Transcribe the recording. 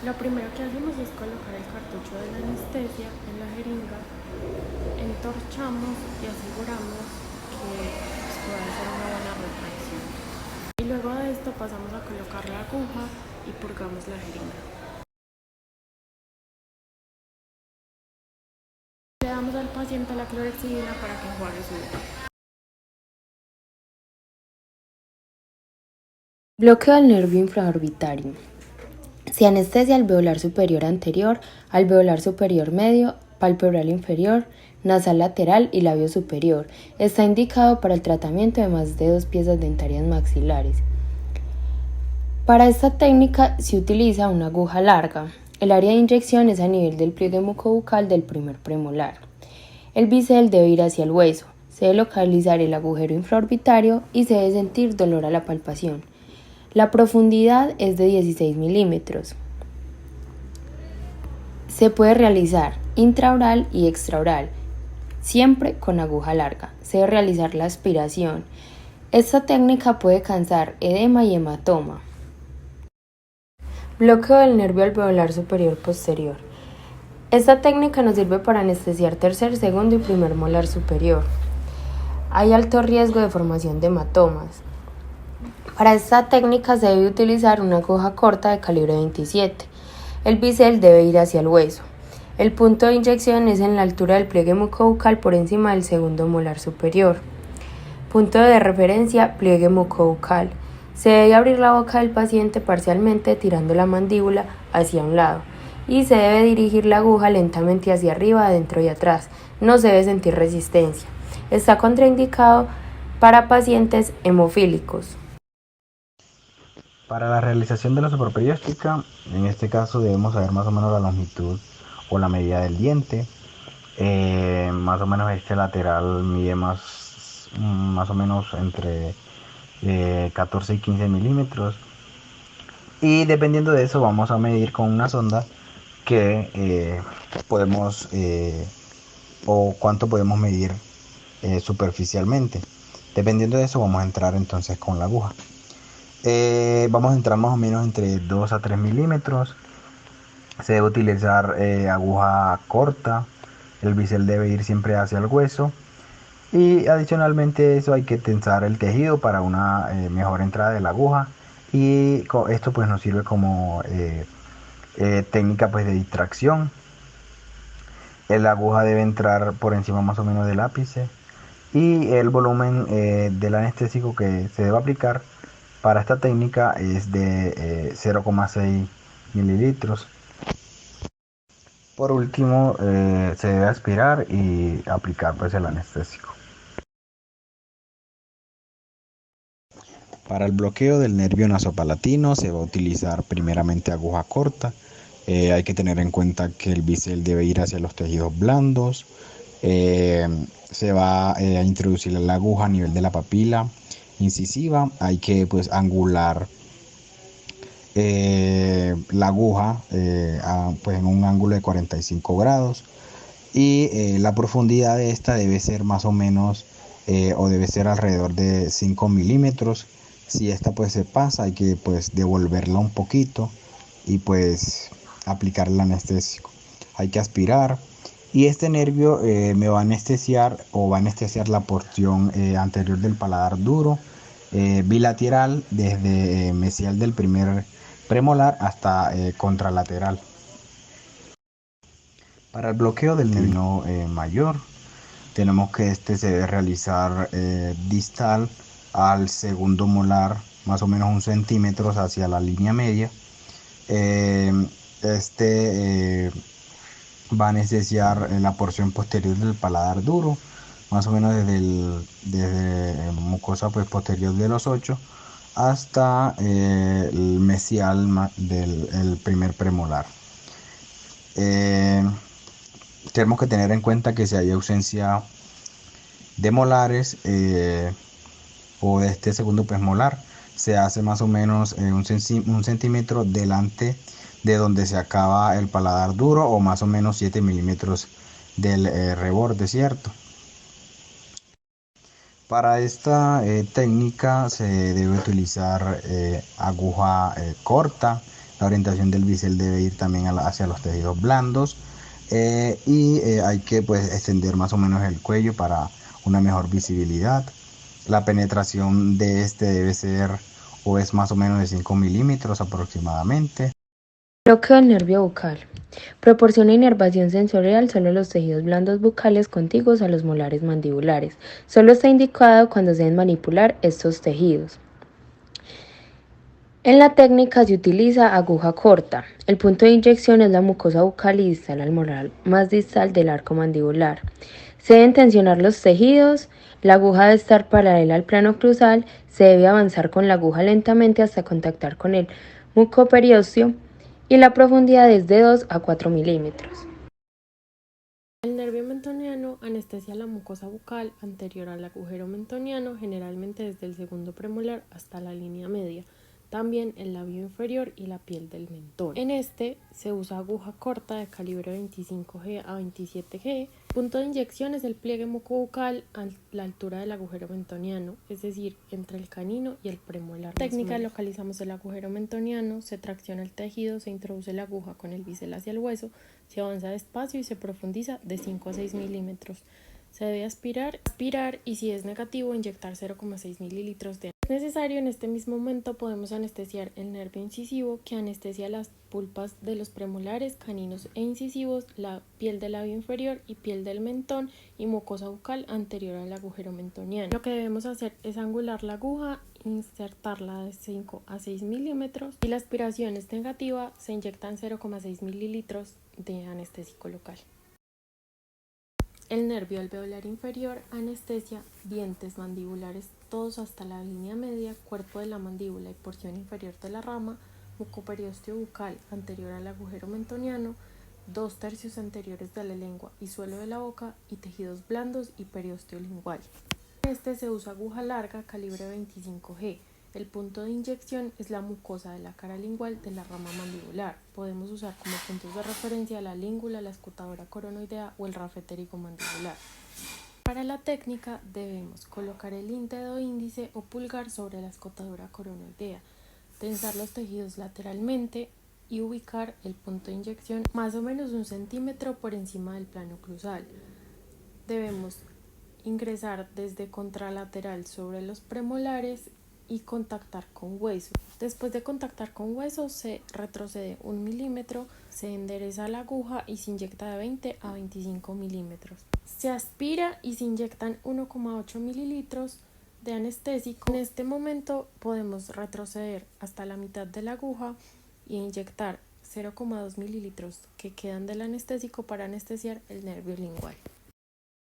Lo primero que hacemos es colocar el cartucho de la anestesia en la jeringa, entorchamos y aseguramos que pueda hacer una buena retracción. Y luego de esto pasamos a colocar la aguja y purgamos la jeringa. Le damos al paciente la clorexidina para que enjuague su boca. Bloqueo del nervio infraorbitario. Se anestesia alveolar superior anterior, alveolar superior medio, palpebral inferior, nasal lateral y labio superior. Está indicado para el tratamiento de más de 2 piezas dentarias maxilares. Para esta técnica se utiliza una aguja larga. El área de inyección es a nivel del pliegue mucobucal del primer premolar. El bisel debe ir hacia el hueso. Se debe localizar el agujero infraorbitario y se debe sentir dolor a la palpación. La profundidad es de 16 milímetros. Se puede realizar intraoral y extraoral, siempre con aguja larga. Se debe realizar la aspiración. Esta técnica puede causar edema y hematoma. Bloqueo del nervio alveolar superior posterior. Esta técnica nos sirve para anestesiar tercer, segundo y primer molar superior. Hay alto riesgo de formación de hematomas. Para esta técnica se debe utilizar una aguja corta de calibre 27. El bisel debe ir hacia el hueso. El punto de inyección es en la altura del pliegue mucobucal por encima del segundo molar superior. Punto de referencia, pliegue mucobucal. Se debe abrir la boca del paciente parcialmente tirando la mandíbula hacia un lado y se debe dirigir la aguja lentamente hacia arriba, adentro y atrás. No se debe sentir resistencia. Está contraindicado para pacientes hemofílicos. Para la realización de la supraperióstica, en este caso debemos saber más o menos la longitud o la medida del diente. Más o menos este lateral mide más o menos entre 14 y 15 milímetros. Y dependiendo de eso vamos a medir con una sonda que podemos o cuánto podemos medir superficialmente. Dependiendo de eso vamos a entrar entonces con la aguja. Vamos a entrar más o menos entre 2 a 3 milímetros. Se debe utilizar aguja corta. El bisel debe ir siempre hacia el hueso. Y adicionalmente a eso hay que tensar el tejido para una mejor entrada de la aguja. Y esto pues nos sirve como técnica pues de distracción. La aguja debe entrar por encima más o menos del ápice. Y el volumen del anestésico que se debe aplicar para esta técnica es de 0,6 mililitros. Por último, se debe aspirar y aplicar pues el anestésico. Para el bloqueo del nervio nasopalatino se va a utilizar primeramente aguja corta. Hay que tener en cuenta que el bisel debe ir hacia los tejidos blandos. Se va a introducir la aguja a nivel de la papila incisiva. Hay que pues angular la aguja pues en un ángulo de 45 grados y la profundidad de esta debe ser más o menos o debe ser alrededor de 5 milímetros. Si esta pues se pasa hay que pues devolverla un poquito y pues aplicar el anestésico. Hay que aspirar y este nervio me va a anestesiar o va a anestesiar la porción anterior del paladar duro bilateral desde mesial del primer premolar hasta contralateral. Para el bloqueo del nervio mayor tenemos que este se debe realizar distal al segundo molar, más o menos 1 centímetro hacia la línea media. Este va a anestesiar la porción posterior del paladar duro, más o menos desde mucosa pues, posterior de los 8 hasta el mesial del primer premolar. Tenemos que tener en cuenta que si hay ausencia de molares o de este segundo premolar, se hace más o menos 1 centímetro delante de donde se acaba el paladar duro o más o menos 7 milímetros del reborde, ¿cierto? Para esta técnica se debe utilizar aguja corta La orientación del bisel debe ir también hacia los tejidos blandos. Hay que pues extender más o menos el cuello para una mejor visibilidad. La penetración de este debe ser o es más o menos de 5 milímetros aproximadamente. Bloqueo del nervio bucal. Proporciona inervación sensorial solo en los tejidos blandos bucales contiguos a los molares mandibulares. Solo está indicado cuando se deben manipular estos tejidos. En la técnica se utiliza aguja corta. El punto de inyección es la mucosa bucal y distal al molar más distal del arco mandibular. Se deben tensionar los tejidos, la aguja debe estar paralela al plano cruzal, se debe avanzar con la aguja lentamente hasta contactar con el mucoperiósteo y la profundidad es de 2 a 4 milímetros. El nervio mentoniano anestesia la mucosa bucal anterior al agujero mentoniano, generalmente desde el segundo premolar hasta la línea media, también el labio inferior y la piel del mentón. En este se usa aguja corta de calibre 25G a 27G. Punto de inyección es el pliegue mucobucal a la altura del agujero mentoniano, es decir, entre el canino y el premolar. En técnica localizamos el agujero mentoniano, se tracciona el tejido, se introduce la aguja con el bisel hacia el hueso, se avanza despacio y se profundiza de 5 a 6 milímetros. Se debe aspirar y si es negativo inyectar 0,6 mililitros de. Es necesario, en este mismo momento podemos anestesiar el nervio incisivo que anestesia las pulpas de los premolares, caninos e incisivos, la piel del labio inferior y piel del mentón y mucosa bucal anterior al agujero mentoniano. Lo que debemos hacer es angular la aguja, insertarla de 5 a 6 milímetros y la aspiración es negativa, se inyectan 0,6 mililitros de anestésico local. El nervio alveolar inferior anestesia dientes mandibulares todos hasta la línea media, cuerpo de la mandíbula y porción inferior de la rama, mucoperiósteo bucal anterior al agujero mentoniano, 2/3 anteriores de la lengua y suelo de la boca y tejidos blandos y periósteo lingual. En este se usa aguja larga calibre 25G. El punto de inyección es la mucosa de la cara lingual de la rama mandibular. Podemos usar como puntos de referencia la língula, la escutadora coronoidea o el rafetérico mandibular. Para la técnica debemos colocar el dedo índice o pulgar sobre la escotadora coronoidea, tensar los tejidos lateralmente y ubicar el punto de inyección más o menos 1 centímetro por encima del plano cruzal. Debemos ingresar desde contralateral sobre los premolares y contactar con hueso. Después de contactar con hueso se retrocede 1 milímetro, se endereza la aguja y se inyecta de 20 a 25 milímetros. Se aspira y se inyectan 1,8 mililitros de anestésico. En este momento podemos retroceder hasta la mitad de la aguja y inyectar 0,2 mililitros que quedan del anestésico para anestesiar el nervio lingual.